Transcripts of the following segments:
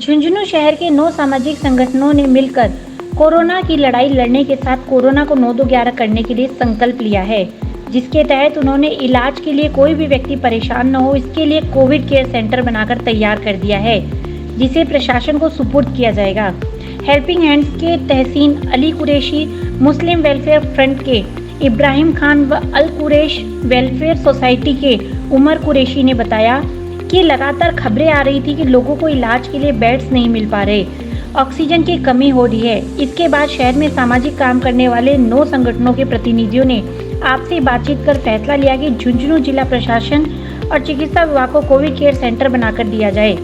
झुंझुनू शहर के 9 सामाजिक संगठनों ने मिलकर कोरोना की लड़ाई लड़ने के साथ कोरोना को 9-2-11 करने के लिए संकल्प लिया है, जिसके तहत उन्होंने इलाज के लिए कोई भी व्यक्ति परेशान न हो, इसके लिए कोविड केयर सेंटर बनाकर तैयार कर दिया है, जिसे प्रशासन को सुपुर्द किया जाएगा। हेल्पिंग हैंड्स के Tahseen Ali Qureshi, Muslim welfare front के इब्राहिम खान व अल कुरैश वेलफेयर सोसाइटी के उमर कुरैशी ने बताया कि लगातार खबरें आ रही थी कि लोगों को इलाज के लिए बेड्स नहीं मिल पा रहे, ऑक्सीजन की कमी हो रही है। इसके बाद शहर में सामाजिक काम करने वाले 9 संगठनों के प्रतिनिधियों ने आपसी बातचीत कर फैसला लिया कि झुंझुनू जिला प्रशासन और चिकित्सा विभाग को कोविड केयर सेंटर बनाकर दिया जाए,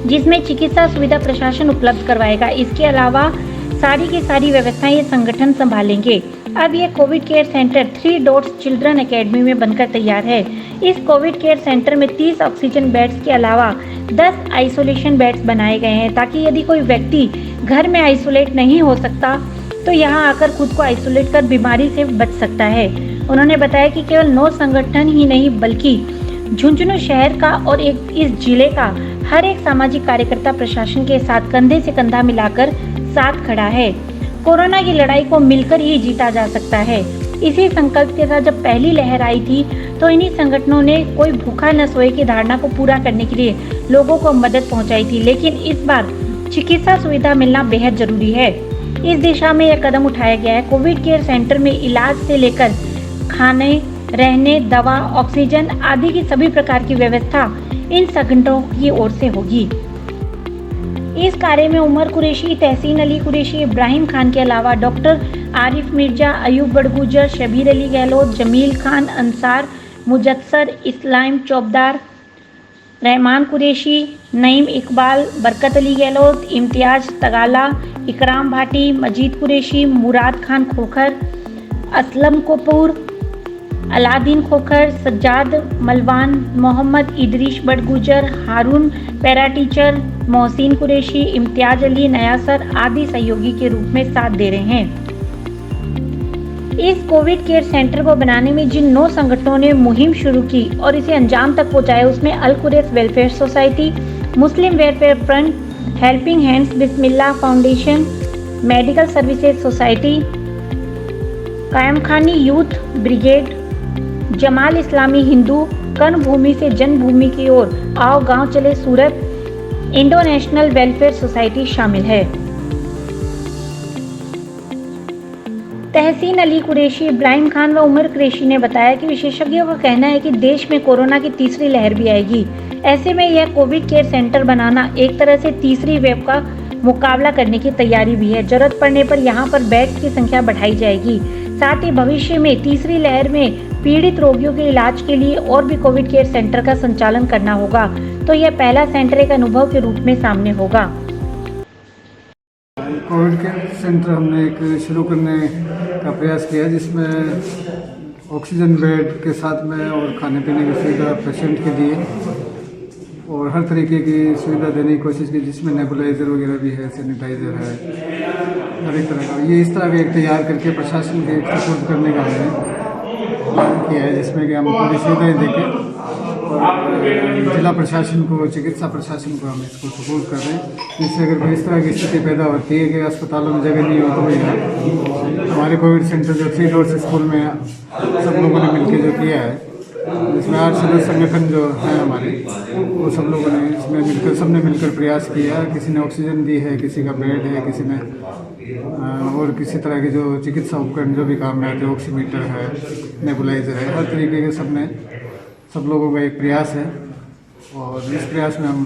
जिसमें चिकित्सा सुविधा प्रशासन उपलब्ध करवाएगा। इसके अलावा सारी की सारी व्यवस्थाएं ये संगठन संभालेंगे। अब ये Covid care centre 3 dots children academy में बनकर तैयार है। इस कोविड केयर सेंटर में 30 ऑक्सीजन बेड्स के अलावा 10 आइसोलेशन बेड्स बनाए गए हैं, ताकि यदि कोई व्यक्ति घर में आइसोलेट नहीं हो सकता तो यहाँ आकर खुद को आइसोलेट कर बीमारी से बच सकता है। उन्होंने बताया कि केवल 9 संगठन ही नहीं बल्कि झुंझुनू शहर का और इस जिले का हर एक सामाजिक कार्यकर्ता प्रशासन के साथ कंधे से कंधा मिलाकर साथ खड़ा है। कोरोना की लड़ाई को मिलकर ही जीता जा सकता है। इसी संकल्प के साथ जब पहली लहर आई थी तो इन्हीं संगठनों ने कोई भूखा न सोए की धारणा को पूरा करने के लिए लोगों को मदद पहुंचाई थी, लेकिन इस बार चिकित्सा सुविधा मिलना बेहद जरूरी है। इस दिशा में यह कदम उठाया गया है। कोविड केयर सेंटर में इलाज से लेकर खाने, रहने, दवा, ऑक्सीजन आदि की सभी प्रकार की व्यवस्था इन संगठनों की ओर से होगी। इस कार्य में उमर कुरैशी, तहसीन अली कुरैशी, इब्राहिम खान के अलावा डॉक्टर आरिफ मिर्जा, अयूब बड़गुजर, शबीर अली गहलोत, जमील खान अंसार, मुजस्सर इस्लाम चौबदार, रहमान कुरैशी, नईम इकबाल, बरकत अली गहलोत, इम्तियाज तगाला, इकराम भाटी, मजीद कुरैशी, मुराद खान खोखर, असलम कपूर, अलादीन खोखर, सज्जाद मलवान, मोहम्मद इदरीश बड़गुजर, हारून पैरा टीचर, मोहसिन कुरैशी, इम्तियाज अली नयासर आदि सहयोगी के रूप में साथ दे रहे हैं। इस कोविड केयर सेंटर को बनाने में जिन 9 संगठनों ने मुहिम शुरू की और इसे अंजाम तक पहुंचाया, उसमें Al Quraish welfare society, Muslim welfare front, helping hands, Bismillah foundation, medical services society, Qayam Khani youth brigade, Jamal Islami Hindu, कर्म भूमि से जन्मभूमि की ओर, आओ गांव चले सूरत, इंडोनेशनल वेलफेयर सोसाइटी शामिल है। तहसीन अली कुरैशी, इब्राहिम खान व उमर कुरैशी ने बताया कि विशेषज्ञों का कहना है कि देश में कोरोना की तीसरी लहर भी आएगी। ऐसे में यह कोविड केयर सेंटर बनाना एक तरह से तीसरी वेव का मुकाबला करने की तैयारी भी है। जरूरत पड़ने पर यहाँ पर बेड्स की संख्या बढ़ाई जाएगी। साथ ही भविष्य में तीसरी लहर में पीड़ित रोगियों के इलाज के लिए और भी कोविड केयर सेंटर का संचालन करना होगा, तो यह पहला सेंटर एक अनुभव के रूप में सामने होगा। कोविड केयर सेंटर हमने एक शुरू करने का प्रयास किया, जिसमें ऑक्सीजन बेड के साथ में और खाने पीने की सुविधा पेशेंट के लिए और हर तरीके की सुविधा देने की कोशिश की, जिसमें नेबुलाइजर वगैरह भी है, सैनिटाइजर है, हर एक तरह का। ये इस तरह का एक तैयार करके प्रशासन के सपोर्ट करने का हमने प्लान किया है, जिसमें कि हम पूरी सुविधाएँ देकर और जिला प्रशासन को, चिकित्सा प्रशासन को हम इसको सपोर्ट कर रहे हैं, जिससे अगर कोई इस तरह की स्थिति पैदा होती है कि अस्पतालों में जगह नहीं होती है, हमारे कोविड सेंटर जो 3 डॉट्स स्कूल में सब लोगों ने मिलकर जो किया है, जिसमें 8 सदस्य संगठन जो हैं हमारे, वो सब लोगों ने इसमें मिलकर, सबने मिलकर प्रयास किया। किसी ने ऑक्सीजन दी है, किसी का बेड है, किसी ने और किसी तरह के जो चिकित्सा उपकरण जो भी काम में आते हैं, ऑक्सीमीटर है, नेबुलाइजर है, हर तरीके के सब लोगों का एक प्रयास है और इस प्रयास में हम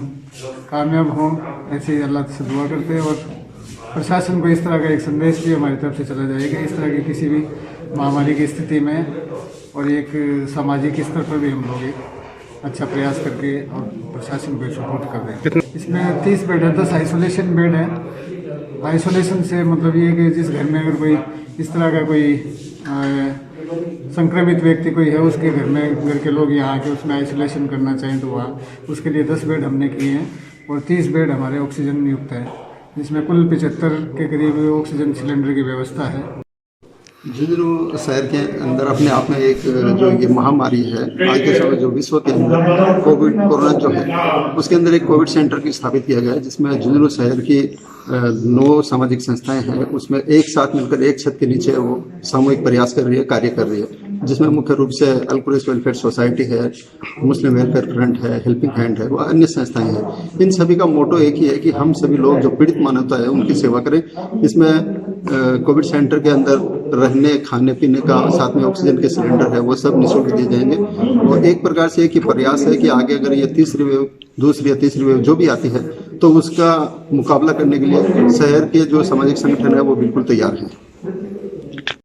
कामयाब हों, ऐसे ही अल्लाह से दुआ करते हैं। और प्रशासन को इस तरह का एक संदेश भी हमारी तरफ से चला जाएगा, इस तरह की किसी भी महामारी की स्थिति में और एक सामाजिक स्तर पर भी हम लोग एक अच्छा प्रयास करके और प्रशासन को सपोर्ट कर रहे हैं। इसमें 30 बेड है, 10 आइसोलेशन बेड है। आइसोलेशन से मतलब ये कि जिस घर में अगर कोई इस तरह का कोई संक्रमित व्यक्ति कोई है, उसके घर में घर के लोग यहाँ आके उसमें आइसोलेशन करना चाहें तो वहाँ उसके लिए 10 बेड हमने किए हैं और 30 बेड हमारे ऑक्सीजन युक्त है, जिसमें कुल 75 के करीब ऑक्सीजन सिलेंडर की व्यवस्था है। झुंझुनू शहर के अंदर अपने आप में एक जो ये महामारी है आज के समय जो विश्व के अंदर कोरोना जो है उसके अंदर एक कोविड सेंटर की स्थापित किया गया है, जिसमें झुंझुनू शहर की 9 सामाजिक संस्थाएं हैं। उसमें एक साथ मिलकर एक छत के नीचे वो सामूहिक प्रयास कर रही है, कार्य कर रही है, जिसमें मुख्य रूप से अल्कुरेस वेलफेयर सोसाइटी है, मुस्लिम वेलफेयर फ्रंट है, हेल्पिंग हैंड है, वो अन्य संस्थाएं हैं। इन सभी का मोटो एक ही है कि हम सभी लोग जो पीड़ित मानवता है उनकी सेवा करें। इसमें कोविड सेंटर के अंदर रहने खाने पीने का, साथ में ऑक्सीजन के सिलेंडर है, वो सब निःशुल्क दिए जाएंगे। और एक प्रकार से एक ही प्रयास है कि आगे अगर ये तीसरी वेव, दूसरी या तीसरी वेव जो भी आती है तो उसका मुकाबला करने के लिए शहर के जो सामाजिक संगठन है वो बिल्कुल तैयार है।